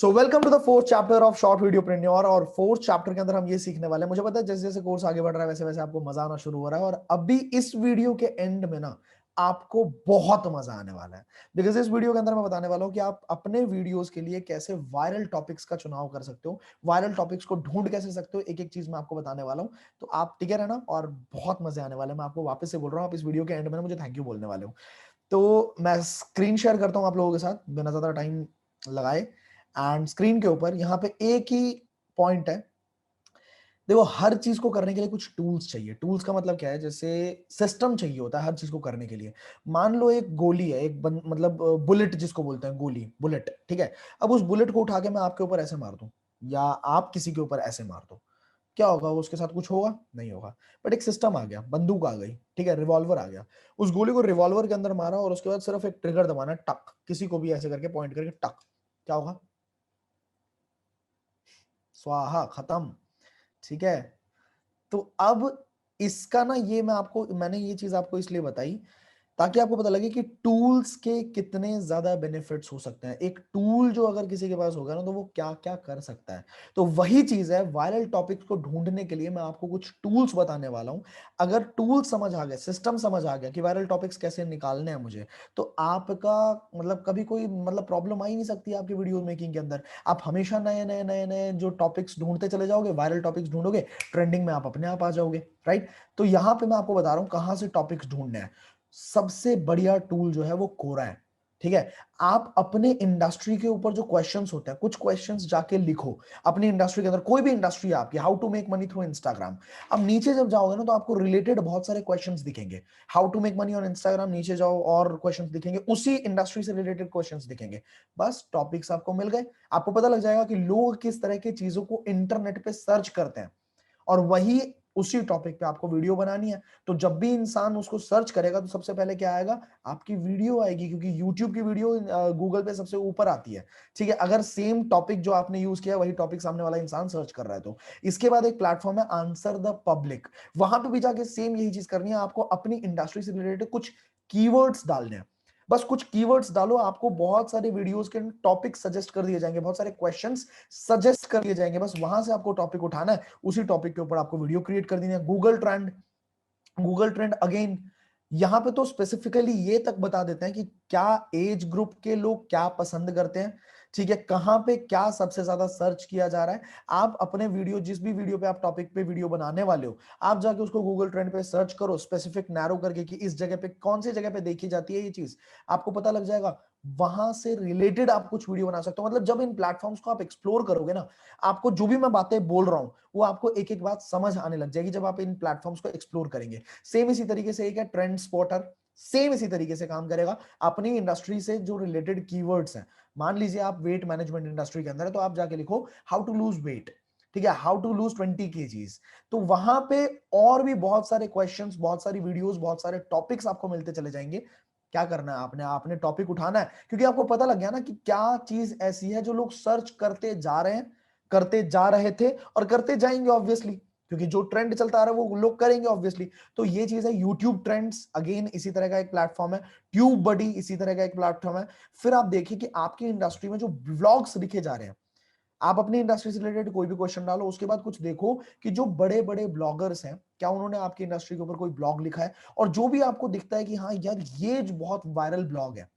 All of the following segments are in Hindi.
So welcome to the fourth chapter of short videopreneur. और फोर्थ चैप्टर के अंदर हम ये सीखने वाले हैं, मुझे पता है जैसे जैसे कोर्स आगे बढ़ रहा है वैसे वैसे आपको मजा आना शुरू हो रहा है। और अभी इस वीडियो के एंड में ना आपको बहुत मजा आने वाला है, बिकॉज इस वीडियो के अंदर मैं बताने वाला हूं कि आप अपने वीडियोस के लिए कैसे वायरल टॉपिक्स का चुनाव कर सकते हो, वायरल टॉपिक्स को ढूंढ कैसे सकते हो। एक एक चीज मैं आपको बताने वाला हूं, तो आप टिके रहना और बहुत मजे आने वाले हैं। मैं आपको वापस से बोल रहा हूँ, आप इस वीडियो के एंड में ना मुझे थैंक यू बोलने वाले हो। तो मैं स्क्रीन शेयर करता हूं आप लोगों के साथ बिना ज्यादा टाइम लगाए। एंड स्क्रीन के ऊपर यहाँ पे एक ही पॉइंट है। देखो, हर चीज को करने के लिए कुछ टूल्स चाहिए। टूल्स का मतलब क्या है, जैसे सिस्टम चाहिए होता है हर चीज को करने के लिए। मान लो एक गोली है, मतलब बुलेट जिसको बोलते हैं, गोली बुलेट, ठीक है। अब उस बुलेट को उठा के मैं आपके ऊपर ऐसे मार दूं या आप किसी के ऊपर ऐसे मार दो, क्या होगा? उसके साथ कुछ होगा? नहीं होगा। बट एक सिस्टम आ गया, बंदूक आ गई, ठीक है, रिवॉल्वर आ गया। उस गोली को रिवॉल्वर के अंदर मारा और उसके बाद सिर्फ एक ट्रिगर दबाना है, टक, किसी को भी ऐसे करके पॉइंट करके टक, क्या होगा? स्वाहा, खत्म। ठीक है। तो अब इसका ना, मैंने ये चीज आपको इसलिए बताई ताकि आपको पता लगे कि टूल्स के कितने ज्यादा बेनिफिट्स हो सकते हैं। एक टूल जो अगर किसी के पास होगा ना, तो वो क्या क्या कर सकता है। तो वही चीज है, वायरल टॉपिक्स को ढूंढने के लिए मैं आपको कुछ टूल्स बताने वाला हूं। अगर टूल समझ आ गया, सिस्टम समझ आ गया कि वायरल टॉपिक्स कैसे निकालने हैं मुझे, तो आपका मतलब कभी कोई मतलब प्रॉब्लम आ ही नहीं सकती आपकी वीडियो मेकिंग के अंदर। आप हमेशा नए नए नए नए जो टॉपिक्स ढूंढते चले जाओगे, वायरल टॉपिक्स ढूंढोगे, ट्रेंडिंग में आप अपने आप आ जाओगे, राइट। तो यहां पे मैं आपको बता रहा हूं कहां से टॉपिक्स ढूंढने हैं। सबसे बढ़िया टूल जो है वो कोरा है, ठीक है। आप अपने इंडस्ट्री के ऊपर जो क्वेश्चंस होते हैं, कुछ क्वेश्चंस जाके लिखो अपनी इंडस्ट्री के अंदर। कोई भी इंडस्ट्री है आपकी, how to make money through Instagram, अब नीचे जब जाओगे ना तो आपको रिलेटेड बहुत सारे क्वेश्चंस दिखेंगे। How to make money on Instagram, नीचे जाओ और क्वेश्चंस दिखेंगे, उसी इंडस्ट्री से रिलेटेड क्वेश्चंस दिखेंगे। बस टॉपिक्स आपको मिल गए। आपको पता लग जाएगा कि लोग किस तरह की चीजों को इंटरनेट पे सर्च करते हैं, और वही उसी टॉपिक पे आपको वीडियो बनानी है। तो जब भी इंसान उसको सर्च करेगा तो सबसे पहले क्या आएगा? आपकी वीडियो आएगी, क्योंकि यूट्यूब की वीडियो गूगल पे सबसे ऊपर आती है, ठीक है। अगर सेम टॉपिक जो आपने यूज किया वही टॉपिक सामने वाला इंसान सर्च कर रहा है तो। इसके बाद एक प्लेटफॉर्म है आंसर द पब्लिक, वहां पे भी जाके सेम यही चीज करनी है। आपको अपनी इंडस्ट्री से रिलेटेड कुछ कीवर्ड्स डालने हैं। बस कुछ कीवर्ड्स डालो, आपको बहुत सारे वीडियोस के टॉपिक सजेस्ट कर दिए जाएंगे, बहुत सारे क्वेश्चंस सजेस्ट कर दिए जाएंगे। बस वहां से आपको टॉपिक उठाना है, उसी टॉपिक के ऊपर आपको वीडियो क्रिएट कर देनी है। गूगल ट्रेंड अगेन, यहां पे तो स्पेसिफिकली ये तक बता देते हैं कि क्या एज ग्रुप के लोग क्या पसंद करते हैं, ठीक है, कहां पे क्या सबसे ज्यादा सर्च किया जा रहा है। आप अपने वीडियो, जिस भी वीडियो पे आप टॉपिक पे वीडियो बनाने वाले हो, आप जाके उसको गूगल ट्रेंड पे सर्च करो, स्पेसिफिक नैरो करके कि इस जगह पे कौन सी जगह पे देखी जाती है ये चीज, आपको पता लग जाएगा। वहां से रिलेटेड आप कुछ वीडियो बना सकते हो। मतलब जब इन प्लेटफॉर्म्स को आप एक्सप्लोर करोगे ना, आपको जो भी मैं बातें बोल रहा हूं वो आपको एक एक बात समझ आने लग जाएगी जब आप इन प्लेटफॉर्म्स को एक्सप्लोर करेंगे। सेम इसी तरीके से एक है ट्रेंड स्पॉटर, सेम इसी तरीके से काम करेगा। अपनी इंडस्ट्री से जो रिलेटेड कीवर्ड्स हैं, मान लीजिए आप वेट मैनेजमेंट इंडस्ट्री के अंदर है, तो आप जाके लिखो हाउ टू लूज वेट, ठीक है, हाउ टू लूज 20 kgs। तो वहां पे और भी बहुत सारे क्वेश्चंस, बहुत सारी वीडियोस, बहुत सारे टॉपिक्स आपको मिलते चले जाएंगे। क्या करना है आपने? आपने टॉपिक उठाना है, क्योंकि आपको पता लग गया ना कि क्या चीज ऐसी है जो लोग सर्च करते जा रहे हैं, करते जा रहे थे और करते जाएंगे ऑब्वियसली, क्योंकि जो ट्रेंड चलता आ रहा है वो लोग करेंगे ऑब्वियसली। तो ये चीज है यूट्यूब ट्रेंड्स, अगेन इसी तरह का एक प्लेटफॉर्म है। ट्यूब बडी इसी तरह का एक प्लेटफॉर्म है। फिर आप देखिए कि आपकी इंडस्ट्री में जो व्लॉग्स लिखे जा रहे हैं, आप अपनी इंडस्ट्री से रिलेटेड कोई भी क्वेश्चन डालो, उसके बाद कुछ देखो कि जो बड़े बड़े ब्लॉगर्स हैं क्या उन्होंने आपकी इंडस्ट्री के ऊपर कोई ब्लॉग लिखा है। और जो भी आपको दिखता है कि हाँ यार ये जो बहुत वायरल ब्लॉग है,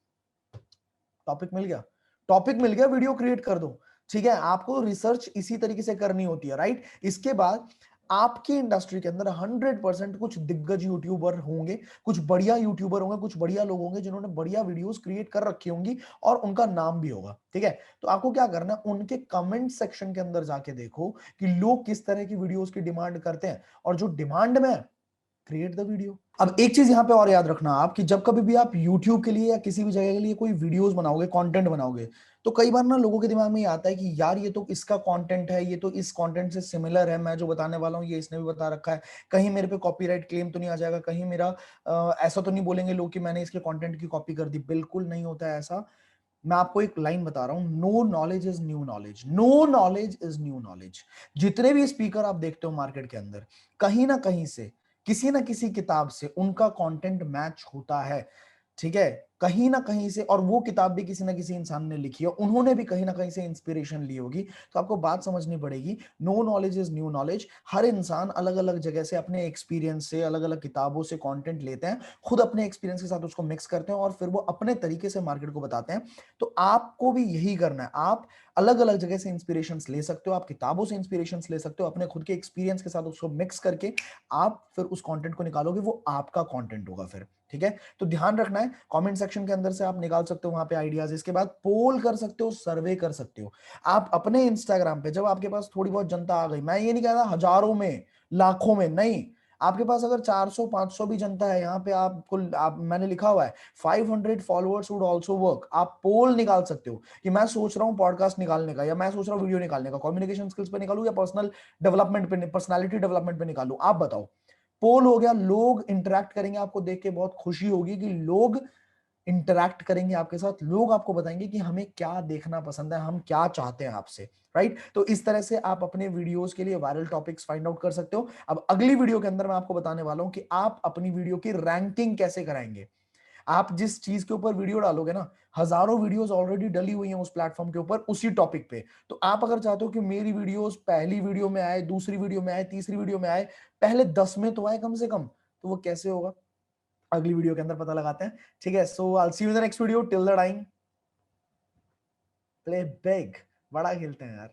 टॉपिक मिल गया, टॉपिक मिल गया, वीडियो क्रिएट कर दो, ठीक है। आपको रिसर्च इसी तरीके से करनी होती है, राइट। इसके बाद आपकी इंडस्ट्री के अंदर 100% कुछ दिग्गज यूट्यूबर होंगे, कुछ बढ़िया यूट्यूबर होंगे, कुछ बढ़िया लोग होंगे जिन्होंने बढ़िया वीडियोस क्रिएट कर रखी होंगी और उनका नाम भी होगा, ठीक है। तो आपको क्या करना है, उनके कमेंट सेक्शन के अंदर जाके देखो कि लोग किस तरह की वीडियोस की डिमांड करते हैं, और जो डिमांड में क्रिएट द वीडियो। अब एक चीज यहां पे और याद रखना आप, कि जब कभी भी आप YouTube के लिए या किसी भी जगह के लिए कोई वीडियोस बनाओगे, कंटेंट बनाओगे, तो कई बार ना लोगों के दिमाग में ये आता है कि यार ये तो इसका कंटेंट है, ये तो इस कंटेंट से सिमिलर है, मैं जो बताने वाला हूँ ये इसने भी बता रखा है, कहीं मेरे पे कॉपीराइट क्लेम तो नहीं आ जाएगा, कहीं मेरा ऐसा तो नहीं बोलेंगे लोग कि मैंने इसके कंटेंट की कॉपी कर दी। बिल्कुल नहीं होता है ऐसा। मैं आपको एक लाइन बता रहा हूं, no knowledge is new knowledge, no knowledge is new knowledge. जितने भी स्पीकर आप देखते हो मार्केट के अंदर, कहीं ना कहीं से, किसी ना किसी किताब से उनका कंटेंट मैच होता है, ठीक है। कहीं ना कहीं से, और वो किताब भी किसी ना किसी इंसान ने लिखी है, उन्होंने भी कहीं ना कहीं से इंस्पिरेशन ली होगी। तो आपको बात समझनी पड़ेगी, no knowledge is new knowledge. हर इंसान अलग अलग जगह से अपने एक्सपीरियंस से, अलग अलग किताबों से कंटेंट लेते हैं, खुद अपने एक्सपीरियंस के साथ उसको मिक्स करते हैं और फिर वो अपने तरीके से मार्केट को बताते हैं। तो आपको भी यही करना है। आप अलग अलग जगह से इंस्पिरेशंस ले सकते हो, आप किताबों से इंस्पिरेशंस ले सकते हो, अपने खुद के एक्सपीरियंस के साथ उसको मिक्स करके आप फिर उस कंटेंट को निकालोगे, वो आपका कंटेंट होगा फिर। ठीक है, तो ध्यान रखना है, कमेंट सेक्शन के अंदर से आप निकाल सकते हो वहां पे आइडियाज। इसके बाद पोल कर सकते हो, सर्वे कर सकते हो। आप अपने इंस्टाग्राम पे जब आपके पास थोड़ी बहुत जनता आ गई, मैं ये नहीं कह रहा हजारों में, लाखों में नहीं, आपके पास अगर 400 500 भी जनता है, यहाँ पे मैंने लिखा हुआ है 500 फॉलोअर्स वुड आल्सो वर्क। आप पोल निकाल सकते हो कि मैं सोच रहा हूँ पॉडकास्ट निकालने का, या मैं सोच रहा हूँ वीडियो निकालने का, कम्युनिकेशन स्किल्स पे निकालू या पर्सनल डेवलपमेंट पे, पर्सनालिटी डेवलपमेंट पे निकालू, आप बताओ। पोल हो गया, लोग इंटरेक्ट करेंगे, आपको देख के बहुत खुशी होगी कि लोग इंटरैक्ट करेंगे आपके साथ, लोग आपको बताएंगे कि हमें क्या देखना पसंद है, हम क्या चाहते हैं आपसे। राइट, तो इस तरह से आप अपने वीडियोस के लिए वायरल टॉपिक्स फाइंड आउट कर सकते हो। अब अगली वीडियो के अंदर मैं आपको बताने वाला हूं कि आप अपनी वीडियो की रैंकिंग कैसे कराएंगे। आप जिस चीज के ऊपर वीडियो डालोगे ना, हजारों वीडियोस ऑलरेडी डली हुई हैं उस प्लेटफॉर्म के ऊपर उसी टॉपिक पे। तो आप अगर चाहते हो कि मेरी वीडियोस पहली वीडियो में आए, दूसरी वीडियो में आए, तीसरी वीडियो में आए, पहले 10 में तो आए कम से कम, तो वो कैसे होगा, अगली वीडियो के अंदर पता लगाते हैं। ठीक है, so I will see you in the next video. Till the time, play big, बड़ा खेलते हैं यार।